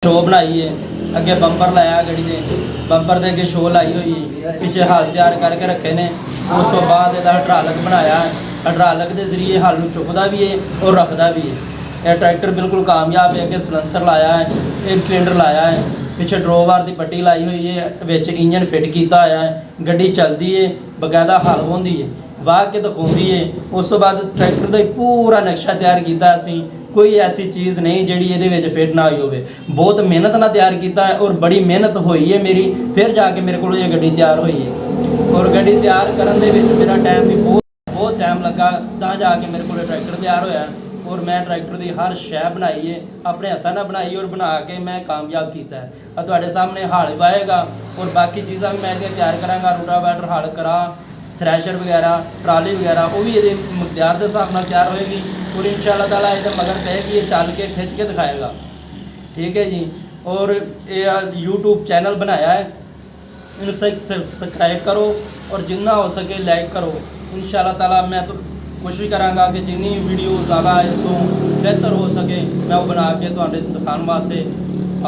Show बनाई है, अगे बंपर लाया गड्डी दे बंपर दे अगे शो लाई हुई है, पिछे हल तैयार करके रखे ने। उस तो बाद इहदा हाइड्रालिक बनाया है, हाइड्रालिक के जरिए हल नूं चुकदा भी है और रखदा भी है। यह ट्रैक्टर बिल्कुल कामयाब है। अगे सलेंसर लाया है, एक सिलेंडर लाया है, पिछे ड्रोवर की पट्टी लाई हुई है, विच इंजन फिट किया होया है, गड्डी चलती है, बकायदा हल होंदी है, वाह के दिखाती है। उस तो बाद ट्रैक्टर का पूरा नक्शा तैयार किया असीं, कोई ऐसी चीज़ नहीं जिहड़ी इहदे विच फिट ना हुई होवे। बहुत मेहनत नाल तैयार किया है और बड़ी मेहनत हुई है मेरी, फिर जाके मेरे को ये गड्डी तैयार हुई है। और गड्डी तैयार करन दे विच मेरा टाइम भी बहुत टाइम लगा, तां जाके मेरे को ट्रैक्टर तैयार होया। और मैं ट्रैक्टर की हर शै बनाई है, अपने हत्थों नाल बनाई और बना के मैं कामयाब किया है। और तुहाडे सामने हल वाहेगा और बाकी चीज़ां भी मैं तैयार करांगा, रोटावेटर, हल करा, थ्रैशर वगैरह, ट्राली वगैरह, वो भी ये मकदार के हिसाब से तैयार होएगी। और इंशाअल्लाह ताला ये मगर कहेगी ये चल के खिंच के दिखाएगा, ठीक है जी। और ये यूट्यूब चैनल बनाया है, इन्हें सब्सक्राइब करो और जितना हो सके लाइक करो। इंशाअल्लाह ताला मैं तो कोशिश करांगा कि जितनी वीडियो ज़्यादा इसको बेहतर हो सके मैं वो बना के तुहाडे दिखाने वास्ते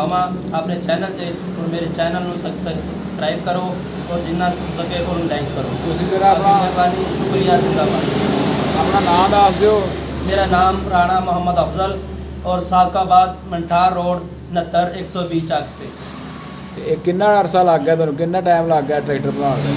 आवां अपने चैनल से। और मेरे चैनल को सब्सक्राइब करो और जितना हो सके और लाइक करो। ਤੁਸੀਂ जरा अपना मेहरबानी, शुक्रिया, जिंदाबाद। अपना नाम दस दिओ। मेरा नाम राणा मोहम्मद अफजल और साकाबाद मंठार रोड 69 120 चक से। ਇਹ ਕਿੰਨਾ ਅਰਸਾ ਲੱਗ ਗਿਆ ਤੁਹਾਨੂੰ, ਕਿੰਨਾ ਟਾਈਮ ਲੱਗ ਗਿਆ ਟਰੈਕਟਰ ਬਣਾਉਣ ਦਾ?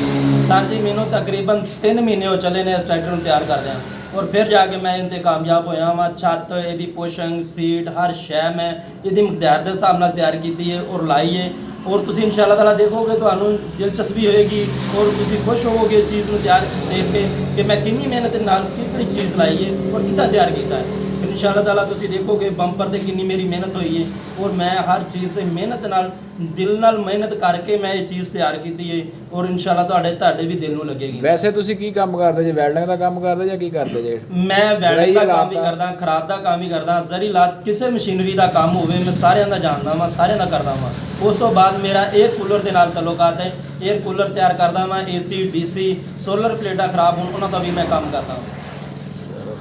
सर जी मैनू तकरीबन 3 महीने हो चले ने इस ट्रैक्टर को तैयार कर दें और फिर जाके मैं इनते कामयाब होया वा। छत यदी पोशंग सीट हर शै मैं यदि मकदार के हिसाब नाल तैयार की है और लाई है। और तुसीं इंशाअल्लाह ताला देखोगे तो दिलचस्पी होएगी और तुसीं खुश होवोगे इस चीज़ को तैयार देख के कि मैं कितनी मेहनत नाल कितनी चीज़ लाई है और कितना तैयार किया है। इंशाअल्लाह ताला तुसीं देखोगे बंपर ते कितनी मेरी मेहनत हुई है और मैं हर चीज़ से मेहनत नाल दिल नाल मेहनत करके मैं ये चीज़ तैयार की है। और इंशाअल्लाह तुहाडे भी दिल नूं लगेगी। ਵੈਸੇ ਤੁਸੀਂ ਕੀ ਕੰਮ ਕਰਦੇ ਜੇ, ਵੈਲਡਿੰਗ ਦਾ ਕੰਮ ਕਰਦੇ ਜਾਂ ਕੀ ਕਰਦੇ ਜੇ? मैं वैल्डिंग का काम भी करदा, खराद का काम भी करदा, जरी लात किसी मशीनरी का काम होवे मैं सारिਆਂ ਦਾ ਜਾਣਦਾ ਵਾਂ, ਸਾਰਿਆਂ ਦਾ ਕਰਦਾ ਵਾਂ। ਉਸ ਤੋਂ ਬਾਅਦ ਮੇਰਾ 에ਅਰ ਕੂਲਰ ਦੇ ਨਾਲ ਤਾਲੁਕਾਤ ਹੈ, 에ਅਰ ਕੂਲਰ ਤਿਆਰ ਕਰਦਾ ਵਾਂ, AC DC ਸੋਲਰ ਪਲੇਟਾਂ ਖਰਾਬ ਹੋਣ ਉਹਨਾਂ ਦਾ ਵੀ ਮੈਂ ਕੰਮ ਕਰਦਾ ਵਾਂ।